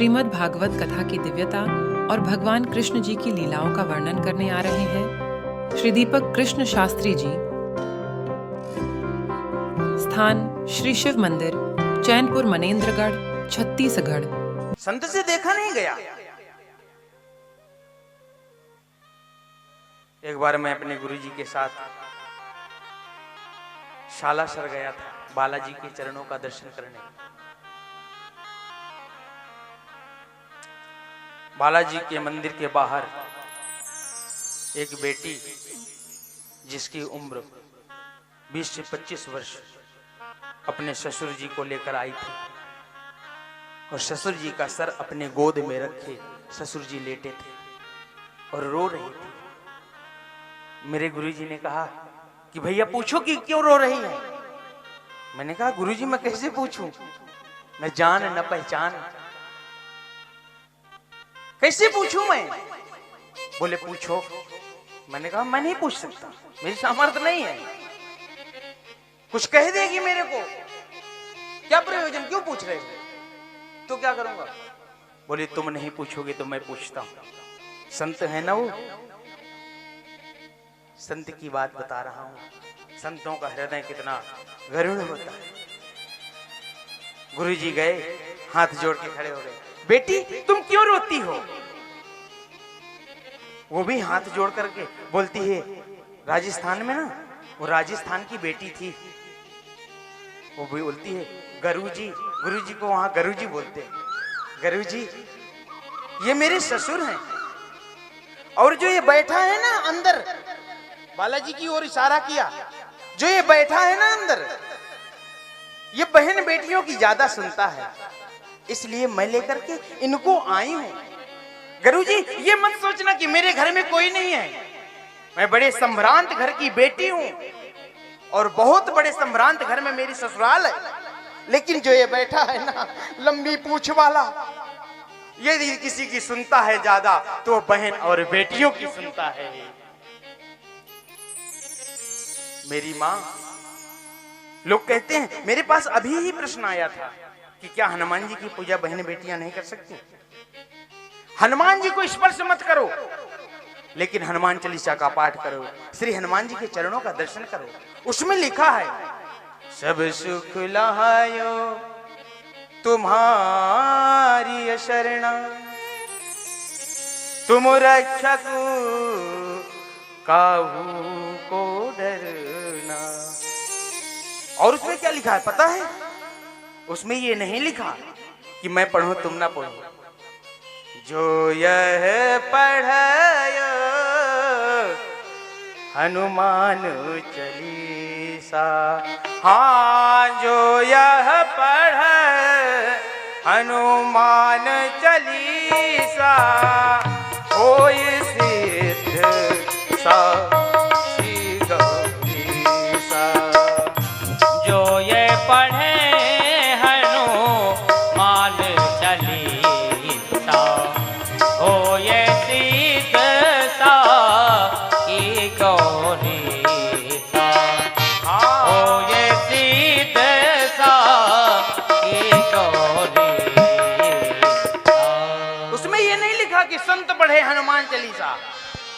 श्रीमद् भागवत कथा की दिव्यता और भगवान कृष्ण जी की लीलाओं का वर्णन करने आ रहे हैं श्री दीपक कृष्ण शास्त्री जी। स्थान श्री शिव मंदिर, चैनपुर, मनेन्द्रगढ़, छत्तीसगढ़। संत से देखा नहीं गया। एक बार मैं अपने गुरुजी के साथ शालासर गया था बालाजी के चरणों का दर्शन करने। बालाजी के मंदिर के बाहर एक बेटी जिसकी उम्र 20 से 25 वर्ष अपने ससुर जी को लेकर आई थी और ससुर जी का सर अपने गोद में रखे ससुर जी लेटे थे और रो रही थी। मेरे गुरुजी ने कहा कि भैया पूछो कि क्यों रो रही है। मैंने कहा गुरुजी मैं कैसे पूछूं, न जान न पहचान, कैसे पूछूं मैं। बोले पूछो। मैंने कहा मैं नहीं पूछ सकता, मेरी सामर्थ्य नहीं है। कुछ कह देगी मेरे को, क्या प्रयोजन, क्यों पूछ रहे हो, तो क्या करूंगा। बोले तुम नहीं पूछोगे तो मैं पूछता हूं। संत है ना वो, संत की बात बता रहा हूं। संतों का हृदय कितना गरुड़ होता है। गुरुजी गए, हाथ जोड़ के खड़े हो गए। बेटी तुम क्यों रोती हो। वो भी हाथ जोड़ करके बोलती है राजस्थान में ना, वो राजस्थान की बेटी थी, वो भी बोलती है गुरुजी, गुरुजी को वहां गुरुजी बोलते हैं। गुरुजी ये मेरे ससुर हैं, और जो ये बैठा है ना अंदर, बालाजी की ओर इशारा किया, जो ये बैठा है ना अंदर, ये बहन बेटियों की ज्यादा सुनता है, इसलिए मैं लेकर के इनको आई हूं। गुरुजी ये मत सोचना कि मेरे घर में कोई नहीं है, मैं बड़े संभ्रांत घर की बेटी हूं और बहुत बड़े संभ्रांत घर में मेरी ससुराल है, लेकिन जो ये बैठा है ना लंबी पूंछ वाला, यदि किसी की सुनता है ज्यादा तो बहन और बेटियों की सुनता है। मेरी माँ, लोग कहते हैं, मेरे पास अभी ही प्रश्न आया था कि क्या हनुमान जी की पूजा बहन बेटियां नहीं कर सकती। हनुमान जी को स्पर्श मत करो, लेकिन हनुमान चालीसा का पाठ करो, श्री हनुमान जी के चरणों का दर्शन करो। उसमें लिखा है सब सुख लहायो तुम्हारी शरणा, तुम रक्षक काहू को डरना। और उसमें क्या लिखा है पता है, उसमें ये नहीं लिखा कि मैं पढ़ूं तुम ना पढ़ो। जो यह पढ़ायो हनुमान चालीसा, हाँ जो यह पढ़े हनुमान चालीसा, होय सिद्ध साक्षी गौरीसा। जो ये पढ़े हनुमान चालीसा, हो ये सिद्ध साक्षी गौरीसा, हो ये सिद्ध साक्षी गौरीसा। उसमें ये नहीं लिखा कि संत पढ़े हनुमान चालीसा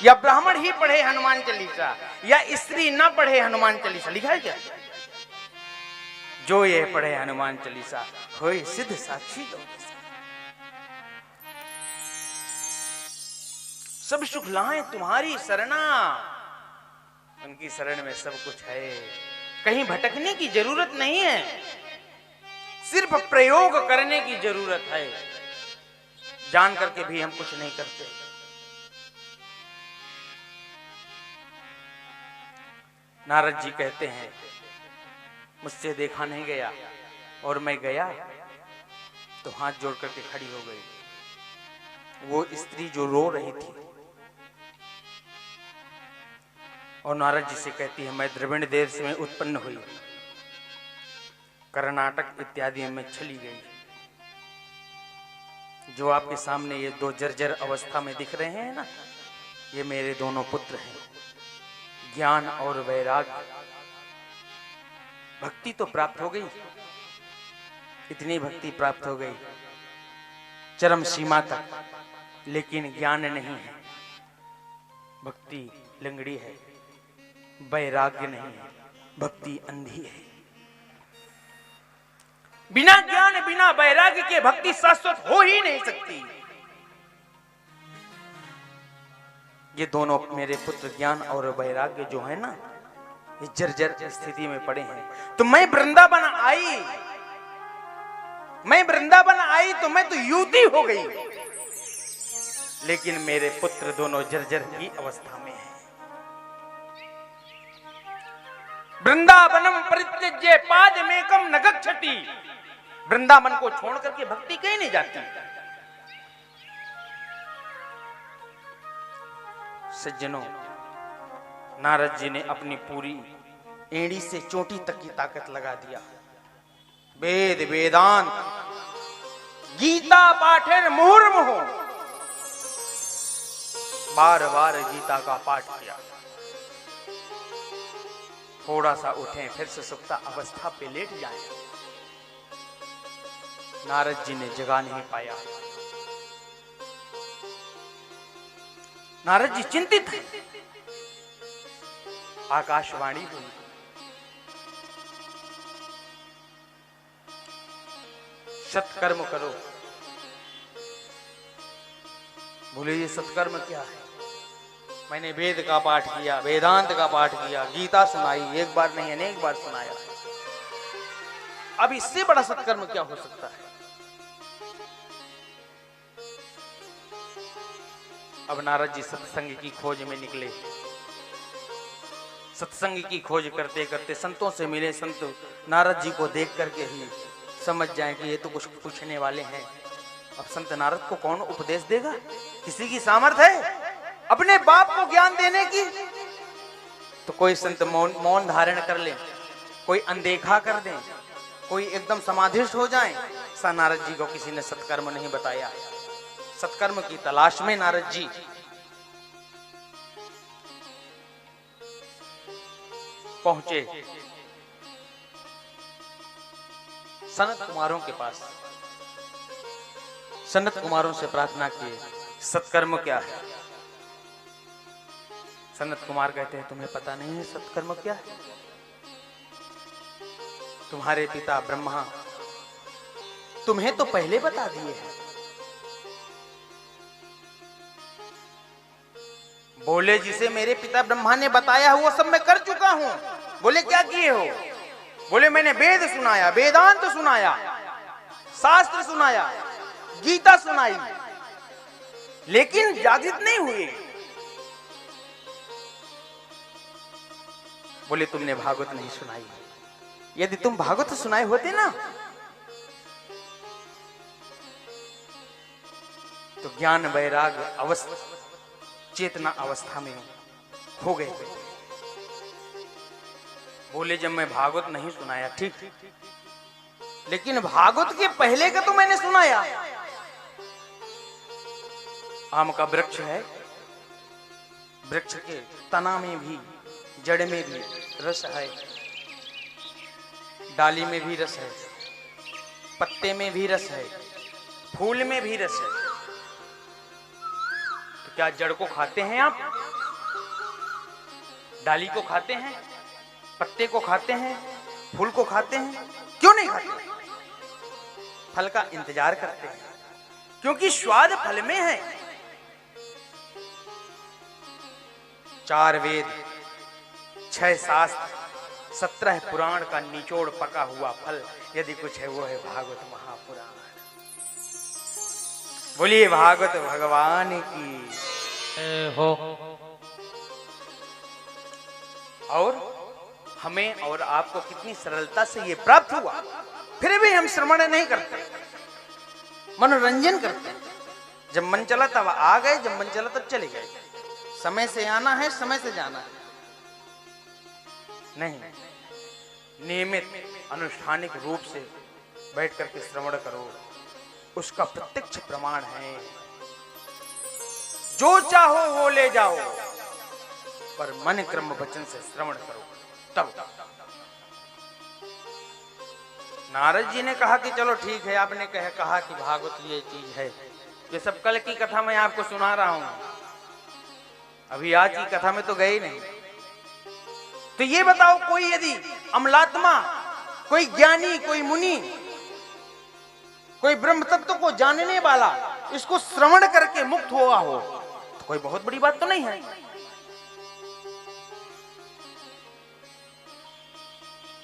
या ब्राह्मण ही पढ़े हनुमान चालीसा या स्त्री न पढ़े हनुमान चालीसा। लिखा है क्या। जो ये पढ़े हनुमान चालीसा होय सिद्ध साक्षी गौरीसा। सब सुख लाए तुम्हारी शरणा, उनकी शरण में सब कुछ है, कहीं भटकने की जरूरत नहीं है, सिर्फ प्रयोग करने की जरूरत है। जान करके भी हम कुछ नहीं करते। नारद जी कहते हैं मुझसे देखा नहीं गया, और मैं गया तो हाथ जोड़ करके खड़ी हो गई। वो स्त्री जो रो रही थी और नारद जी से कहती है मैं द्रविड़ देश में उत्पन्न हुई, कर्नाटक इत्यादि में चली गई। जो आपके सामने ये दो जर्जर अवस्था में दिख रहे हैं ना, ये मेरे दोनों पुत्र हैं। ज्ञान और वैराग्य, भक्ति तो प्राप्त हो गई, इतनी भक्ति प्राप्त हो गई चरम सीमा तक, लेकिन ज्ञान नहीं है। भक्ति लंगड़ी है, वैराग्य नहीं है, भक्ति अंधी है। बिना ज्ञान बिना वैराग्य के भक्ति शाश्वत हो ही नहीं सकती। ये दोनों मेरे पुत्र ज्ञान और वैराग्य जो है ना, ये जर्जर स्थिति में पड़े हैं। तो मैं वृंदावन आई तो मैं तो युवती हो गई, लेकिन मेरे पुत्र दोनों जर्जर की अवस्था में हैं। वृंदावनम परित्यज्य पादमेकम न गच्छति। वृंदावन को छोड़ करके भक्ति कहीं नहीं जाती। सज्जनों, नारद जी ने अपनी पूरी एड़ी से चोटी तक की ताकत लगा दिया। वेद वेदांत गीता पाठेर मुहुर्मुहु, बार बार गीता का पाठ किया। थोड़ा सा उठें, फिर से सुप्ता अवस्था पे लेट जाएं। नारद जी ने जगा नहीं पाया। नारद जी चिंतित हैं। आकाशवाणी हुई, सत्कर्म करो। बोले ये सत्कर्म क्या है? मैंने वेद का पाठ किया, वेदांत का पाठ किया, गीता सुनाई, एक बार नहीं अनेक बार सुनाया। अब इससे बड़ा सत्कर्म क्या हो सकता है? अब नारद जी सत्संग की खोज में निकले। सत्संग की खोज करते करते संतों से मिले। संत नारद जी को देख करके ही समझ जाएं कि ये तो कुछ पूछने वाले हैं। अब संत नारद को कौन उपदेश देगा? किसी की सामर्थ्य है अपने बाप को ज्ञान देने की? तो कोई संत मौन धारण कर ले, कोई अनदेखा कर दे, कोई एकदम समाधिष्ठ हो जाए। सा नारद जी को किसी ने सत्कर्म नहीं बताया। सत्कर्म की तलाश में नारद जी पहुंचे सनत कुमारों के पास। सनत कुमारों से प्रार्थना की, सत्कर्म क्या है? सनत कुमार कहते हैं, तुम्हें पता नहीं है सत्कर्म क्या है? तुम्हारे पिता ब्रह्मा तुम्हें तो पहले बता दिए हैं। बोले जिसे मेरे पिता ब्रह्मा ने बताया वो सब मैं कर चुका हूं। बोले क्या किए हो? बोले मैंने वेद सुनाया, वेदांत सुनाया, शास्त्र सुनाया, गीता सुनाई, लेकिन जागृत नहीं हुए। बोले तुमने भागवत नहीं सुनाई। यदि तुम भागवत सुनाए होते ना तो ज्ञान वैराग्य अवस्था चेतना अवस्था में हो गए। बोले जब मैं भागवत नहीं सुनाया, ठीक, लेकिन भागवत के पहले का तो मैंने सुनाया। आम का वृक्ष है, वृक्ष के तना में भी, जड़ में भी रस है, डाली में भी रस है, पत्ते में भी रस है, फूल में भी रस है। तो क्या जड़ को खाते हैं आप? डाली को खाते हैं, पत्ते को खाते हैं, फूल को खाते हैं? क्यों नहीं खाते? फल का इंतजार करते हैं, क्योंकि स्वाद फल में है। 4 वेद, 6 शास्त्र, 17 पुराण का निचोड़ पका हुआ फल यदि कुछ है वो है भागवत महापुराण। बोलिए भागवत भगवान की हो। और हमें और आपको कितनी सरलता से ये प्राप्त हुआ, फिर भी हम श्रवण नहीं करते, मनोरंजन करते। जब मन चला तब आ गए, जब मन चला तब चले गए। समय से आना है, समय से जाना है। नहीं, नियमित अनुष्ठानिक रूप से बैठ करके श्रवण करो, उसका प्रत्यक्ष प्रमाण है। जो चाहो वो ले जाओ, पर मन क्रम वचन से श्रवण करो, तब नारद जी ने कहा कि चलो ठीक है, आपने कहा कि भागवत ये चीज है, ये सब कल की कथा मैं आपको सुना रहा हूं, अभी आज की कथा में तो गए नहीं। तो ये बताओ, कोई यदि अमलात्मा, कोई ज्ञानी, कोई मुनि, कोई ब्रह्म तत्व को जानने वाला इसको श्रवण करके मुक्त हुआ हो तो कोई बहुत बड़ी बात तो नहीं है।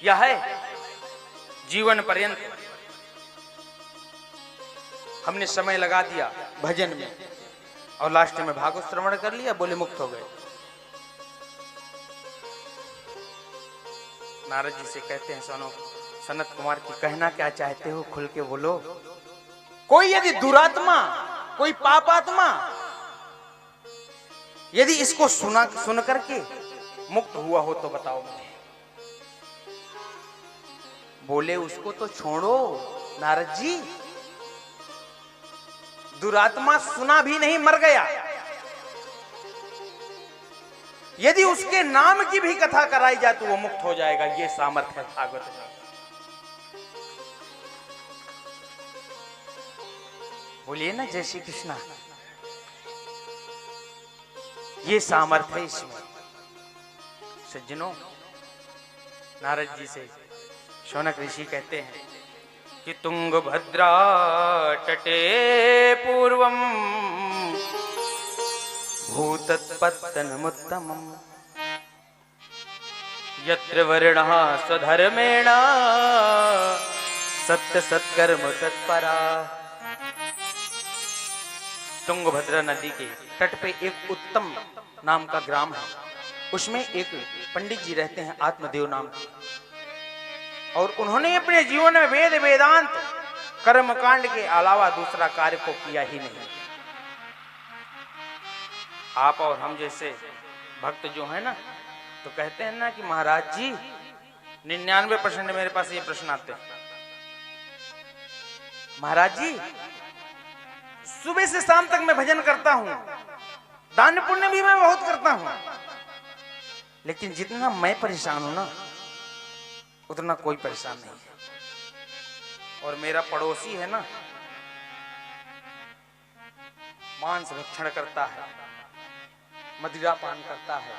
यह है जीवन पर्यंत हमने समय लगा दिया भजन में और लास्ट में भागवत श्रवण कर लिया, बोले मुक्त हो गए। नारद जी से कहते हैं, सुनो सनत कुमार की, कहना क्या चाहते हो, खुल के बोलो। कोई यदि दुरात्मा, कोई पापात्मा यदि इसको सुन करके मुक्त हुआ हो तो बताओ मुझे। बोले उसको तो छोड़ो नारद जी, दुरात्मा सुना भी नहीं मर गया, यदि उसके नाम की भी कथा कराई जाए तो वो मुक्त हो जाएगा। ये सामर्थ्य है भागवत में। बोलिए ना जय श्री कृष्णा। ये सामर्थ्य है इसमें। सज्जनों, नारद जी से शौनक ऋषि कहते हैं कि तुंगभद्रा तटे पूर्वम भूतत्पत्तनमुत्तमम् यत्र वर्णः स्वधर्मेण सत्य सत्कर्म तत्परा। तुंगभद्रा नदी के तट पे एक उत्तम नाम का ग्राम है, उसमें एक पंडित जी रहते हैं आत्मदेव नाम के, और उन्होंने अपने जीवन में वेद वेदांत कर्मकांड के अलावा दूसरा कार्य को किया ही नहीं। आप और हम जैसे भक्त जो है ना, तो कहते हैं ना कि महाराज जी 99% मेरे पास ये प्रश्न आते हैं, महाराज जी सुबह से शाम तक मैं भजन करता हूं, दान पुण्य भी मैं बहुत करता हूं, लेकिन जितना मैं परेशान हूं ना उतना कोई परेशान नहीं है। और मेरा पड़ोसी है ना, मांस भक्षण करता है, मदिरा पान करता है,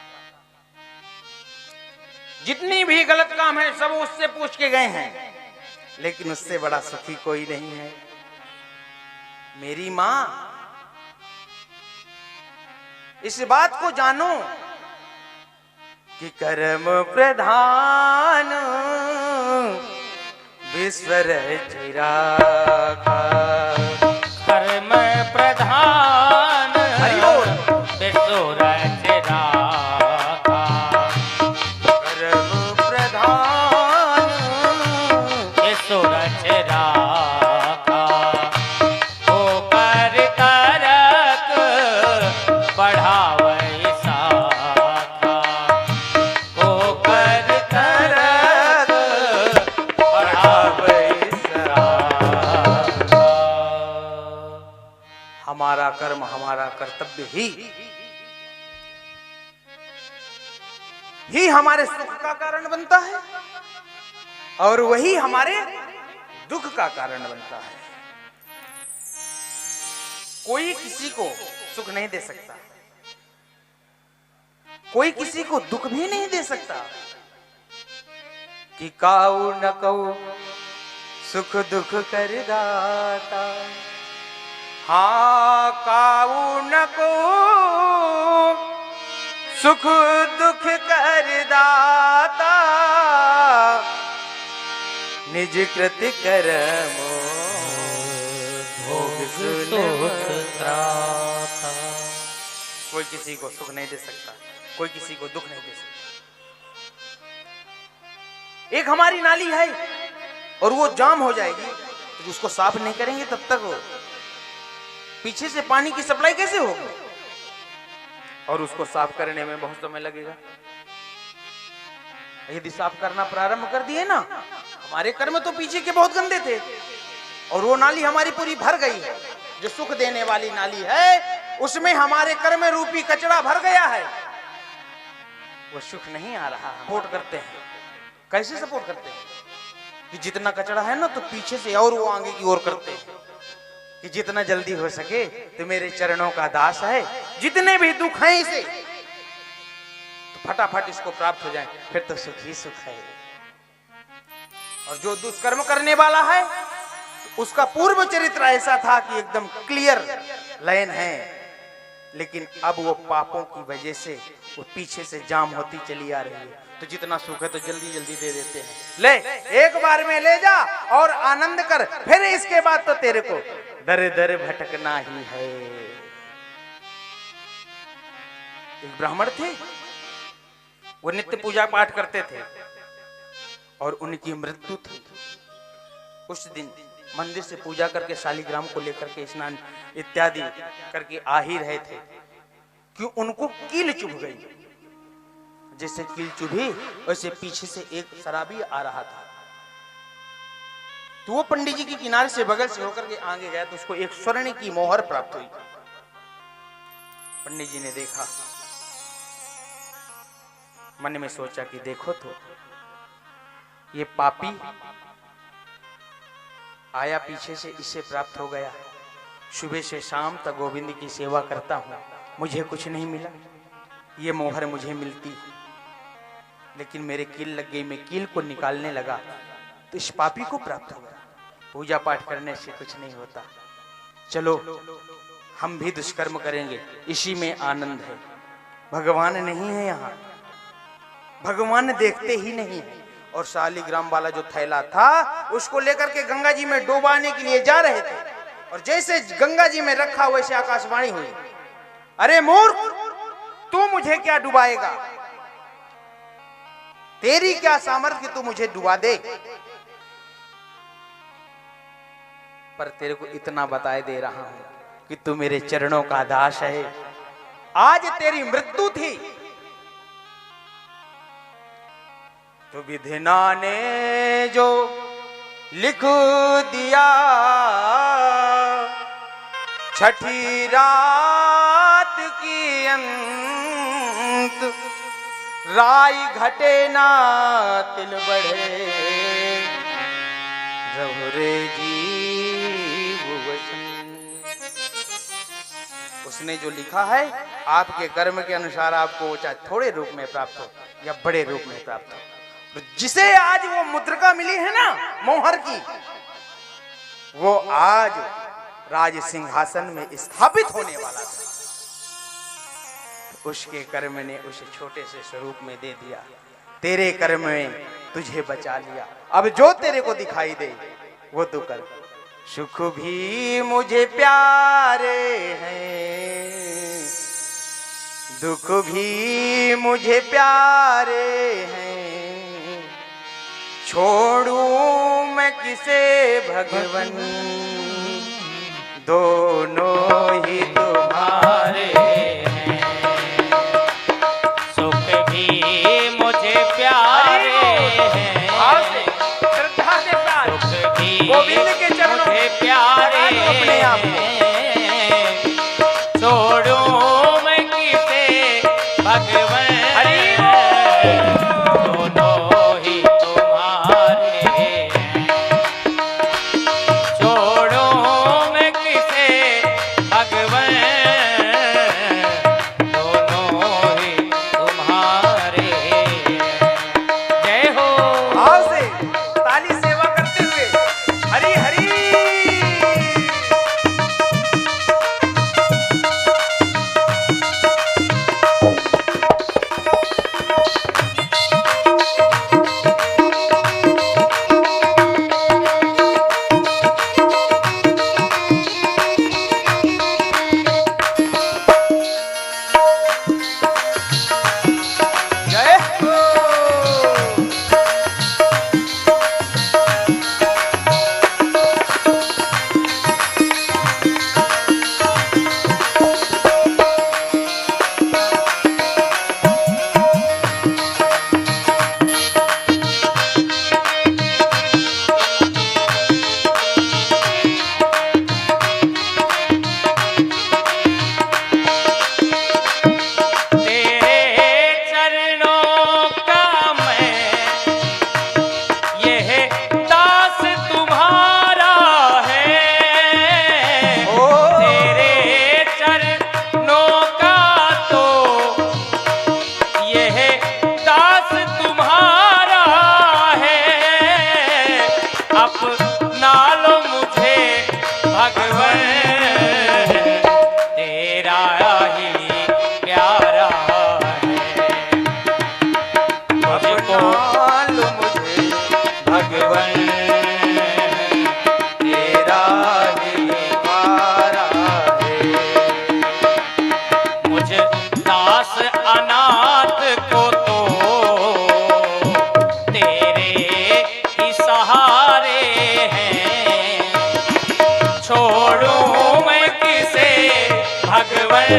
जितनी भी गलत काम है सब उससे पूछ के गए हैं, लेकिन उससे बड़ा सुखी कोई नहीं है। मेरी मां, इस बात को जानो कि कर्म प्रधान विश्व चिरागा। कर्म प्रधान हरि बोल। विश्व चिरागा। कर्म प्रधान विश्व चिरागा। होकर करक बढ़ावै साखा। होकर करक बढ़ावै साखा। हमारा कर्म, हमारा कर्तव्य ही हमारे सुख का कारण बनता है और वही हमारे दुख का कारण बनता है। कोई किसी को सुख नहीं दे सकता, कोई किसी को दुख भी नहीं दे सकता। कि काऊ न कऊ सुख दुख कर दाता, हाँ काऊ न कऊ सुख दुख कर दाता, निज कृति कर्मो भोग सुख त्राता। कोई किसी को सुख नहीं दे सकता, कोई किसी को दुख नहीं दे सकता। एक हमारी नाली है और वो जाम हो जाएगी तो उसको साफ नहीं करेंगे तब तक पीछे से पानी की सप्लाई कैसे होगी, और उसको साफ करने में बहुत समय लगेगा। यदि साफ करना प्रारंभ कर दिए ना, हमारे कर्म तो पीछे के बहुत गंदे थे और वो नाली हमारी पूरी भर गई है, जो सुख देने वाली नाली है उसमें हमारे कर्म रूपी कचरा भर गया है, वो सुख नहीं आ रहा। सपोर्ट करते हैं, कैसे सपोर्ट करते हैं? कि जितना कचरा है ना तो पीछे से और वो आगे की ओर करते हैं कि जितना जल्दी हो सके तो मेरे चरणों का दास है, जितने भी दुख हैं इसे तो फटाफट इसको प्राप्त हो जाए, फिर तो सुख ही सुख है। और जो दुष्कर्म करने वाला है उसका पूर्व चरित्र ऐसा था कि एकदम क्लियर लाइन है, लेकिन अब वो पापों की वजह से वो पीछे से जाम होती चली आ रही है। तो जितना सुख है तो जल्दी जल्दी दे देते हैं, ले एक बार में ले जा और आनंद कर, फिर इसके बाद तो तेरे को दर दर भटकना ही है। एक ब्राह्मण थे, वो नित्य पूजा पाठ करते थे और उनकी मृत्यु थी। उस दिन मंदिर से पूजा करके शालिग्राम को लेकर के स्नान इत्यादि करके आ ही रहे थे कि उनको कील चुभ गई। जैसे कील चुभी वैसे पीछे से एक शराबी आ रहा था, तो वो पंडित जी के किनारे से बगल से होकर के आगे गया तो उसको एक स्वर्ण की मोहर प्राप्त हुई। पंडित जी ने देखा, मन में सोचा कि देखो तो ये पापी आया पीछे से, इसे प्राप्त हो गया। सुबह से शाम तक गोविंद की सेवा करता हूं, मुझे कुछ नहीं मिला, ये मोहर मुझे मिलती, लेकिन मेरे कील लग गई। मैं कील को निकालने लगा तो इस पापी को प्राप्त हो गया। पूजा पाठ करने से कुछ नहीं होता, चलो हम भी दुष्कर्म करेंगे, इसी में आनंद है। भगवान नहीं है यहाँ, भगवान देखते ही नहीं है। और शालिग्राम वाला जो थैला था उसको लेकर के गंगा जी में डुबाने के लिए जा रहे थे, और जैसे गंगा जी में रखा वैसे आकाशवाणी हुई, अरे मूर्ख, तू मुझे क्या डुबाएगा, तेरी क्या सामर्थ्य तू मुझे डुबा दे। पर तेरे को इतना बताए दे रहा हूं कि तू मेरे चरणों का दास है। आज तेरी मृत्यु थी तो विधिना ने जो लिख दिया, छठी रात की अंत, राई घटे ना तिल बढ़े, रहुरे जीव वचन। उसने जो लिखा है आपके कर्म के अनुसार आपको चाहे थोड़े रूप में प्राप्त हो या बड़े रूप में प्राप्त हो। तो जिसे आज वो मुद्रिका मिली है ना मोहर की, वो आज राज सिंहासन में स्थापित होने वाला था। उसके कर्म ने उसे छोटे से स्वरूप में दे दिया, तेरे कर्म में तुझे बचा लिया। अब जो तेरे को दिखाई दे वो तू कर। सुख भी मुझे प्यारे हैं, दुख भी मुझे प्यारे हैं, छोड़ूं मैं किसे भगवन, दोनों ही तुम्हारे हैं। सुख भी मुझे प्यारे हैं, श्रद्धा से प्यार, सुख भी गोविंद के चरणों मुझे प्यारे अपने आप को। हैं, छोड़ूं मैं किसे भगवन, दोनों ही तुम्हारे हैं, छोड़ूं मैं किसे भगवन, दोनों ही तुम्हारे हैं। जय हो। भाव से ताली सेवा करते हुए हरि हरि। भगवन तेरा ही प्यारा है। तुझको मालूम मुझे भगवन तेरा ही प्यारा है। मुझ दास अनाथ को तो तेरे ही सहारे हैं। छोड़ूं मैं किसे भगवन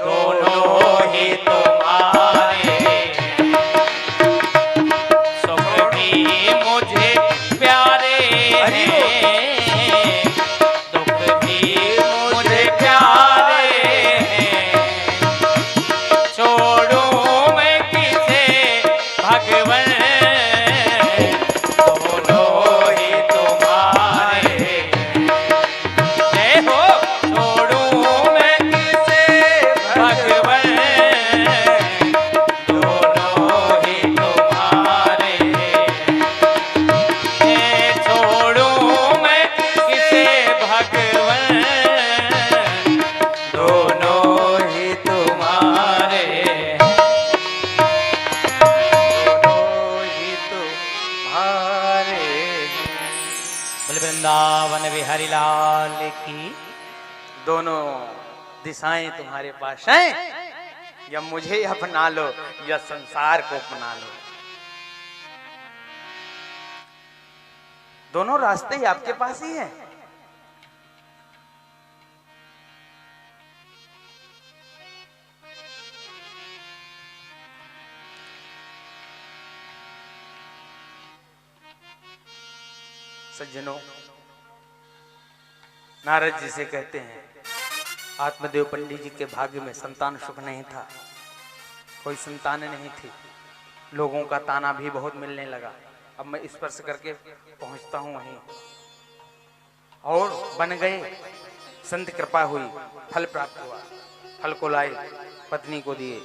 दोनों ही तुम्हारे। सुख भी मुझे प्यारे हैं, दुख भी मुझे प्यारे हैं। छोड़ूं मैं किसे भगवन दोनों ही तुम्हारे। जय हो। छोड़ूं मैं किसे भगवन दोनों ही तुम्हारे। छोड़ूं मैं किसे भगवन दोनों ही तुम्हारे। दोनों ही तुम्हारे। बोले वृंदावन बिहारी लाल की। दोनों दिशाएं तुम्हारे पास हैं, या मुझे अपना लो या संसार को अपना लो। दोनों रास्ते ही आपके पास ही हैं। सज्जनों, नारद जी से कहते हैं, आत्मदेव पंडित जी के भाग्य में संतान सुख नहीं था, कोई संतान नहीं थी। लोगों का ताना भी बहुत मिलने लगा। अब मैं स्पर्श करके पहुंचता हूं वहीं, और बन गए। संत कृपा हुई, फल प्राप्त हुआ। फल को लाए, पत्नी को दिए।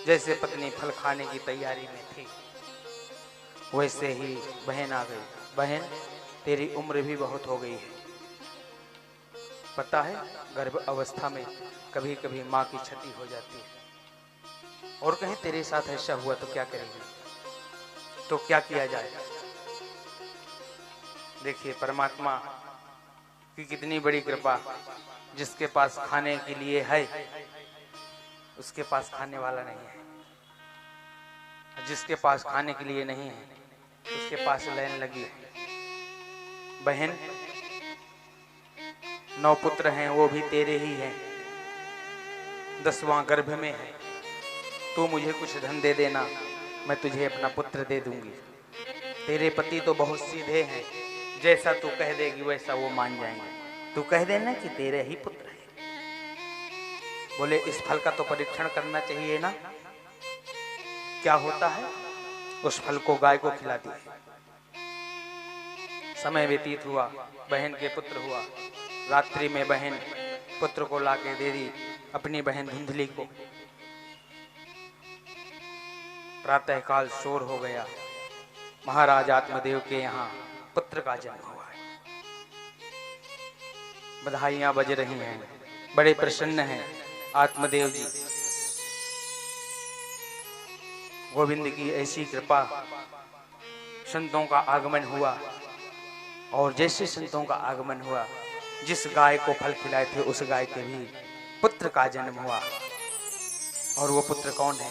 जैसे पत्नी फल खाने की तैयारी में थी, वैसे ही बहन आ गई। बहन, तेरी उम्र भी बहुत हो गई है। पता है, गर्भ अवस्था में कभी कभी माँ की क्षति हो जाती है। और कहीं तेरे साथ ऐसा हुआ तो क्या करेंगे? तो क्या किया जाए? देखिए, परमात्मा की कितनी बड़ी कृपा। जिसके पास खाने के लिए है, उसके पास खाने वाला नहीं है। जिसके पास खाने के लिए नहीं है, उसके पास लाइन लगी है। बहन, 9 पुत्र हैं, वो भी तेरे ही हैं। 10वां गर्भ में है। तू मुझे कुछ धन दे देना, मैं तुझे अपना पुत्र दे दूंगी। तेरे पति तो बहुत सीधे हैं, जैसा तू कह देगी वैसा वो मान जाएंगे। तू कह देना कि तेरे ही पुत्र है। बोले, इस फल का तो परीक्षण करना चाहिए ना। क्या होता है? उस फल को गाय को खिला दिया। समय व्यतीत हुआ, बहन के पुत्र हुआ। रात्रि में बहन पुत्र को लाके दे दी अपनी बहन धुंधली को। प्रातःकाल शोर हो गया। महाराज आत्मदेव के यहाँ पुत्र का जन्म हुआ है। बधाइयां बज रही हैं, बड़े प्रसन्न हैं आत्मदेव जी। गोविंद की ऐसी कृपा, संतों का आगमन हुआ। और जैसे संतों का आगमन हुआ, जिस गाय को फल खिलाए थे उस गाय के भी पुत्र का जन्म हुआ। और वो पुत्र कौन है?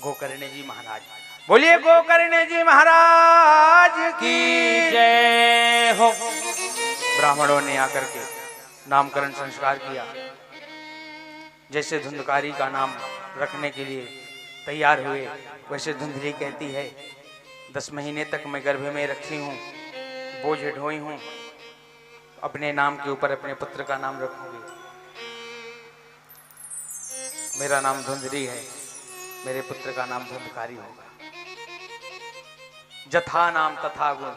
गोकर्ण जी महाराज। बोलिए गोकर्ण जी महाराज की जय हो। ब्राह्मणों ने आकर के नामकरण संस्कार किया। जैसे धुंधकारी का नाम रखने के लिए तैयार हुए, वैसे धुंधली कहती है, 10 महीने तक मैं गर्भ में रखी हूँ, बोझ ढोई हूँ, अपने नाम के ऊपर अपने पुत्र का नाम रखूंगी। मेरा नाम धुंधली है, मेरे पुत्र का नाम धुंधकारी होगा। जथा नाम तथा गुण,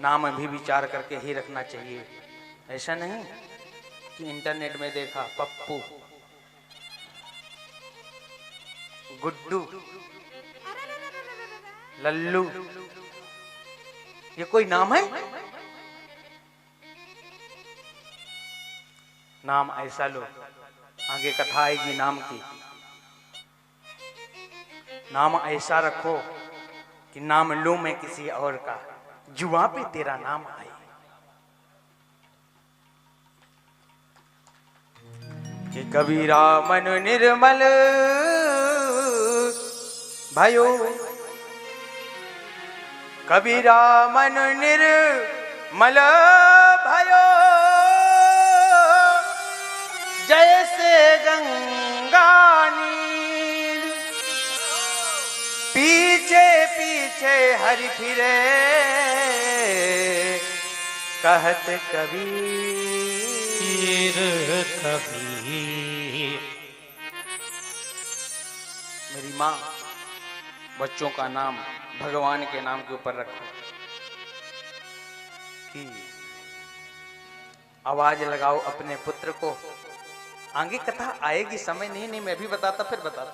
नाम भी विचार करके ही रखना चाहिए। ऐसा नहीं कि इंटरनेट में देखा पप्पू, गुड्डू, लल्लू, ये कोई नाम है? नाम ऐसा लो, आगे कथा आएगी नाम की। नाम ऐसा रखो कि नाम लूं मैं किसी और का, जुआ पे तेरा नाम आए। कि कबीरा मन निर्मल भयो, कबीरा मन निर्मल भयो, जैसे गंगा नीर, पीछे पीछे हरि फिरे, कहत कबीर कबीर। मेरी माँ, बच्चों का नाम भगवान के नाम के ऊपर रखो कि आवाज लगाओ अपने पुत्र को। आगे कथा आएगी, समय नहीं मैं भी बताता, फिर बताता।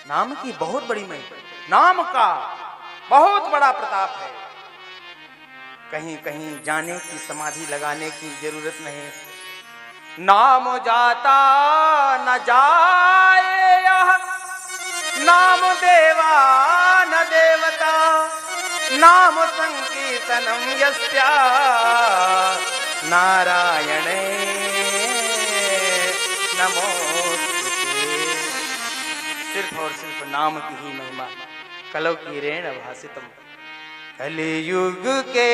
नाम की बहुत बड़ी महिमा, नाम का बहुत बड़ा प्रताप है। कहीं कहीं जाने की, समाधि लगाने की जरूरत नहीं। नाम जाता न जाए यह, नाम देवा न देवता, नाम संकीर्तनम यस्या नारायणे नमोस्तुते। सिर्फ और सिर्फ नाम की ही महिमा। कलौ की रेण भासितम, कलियुग के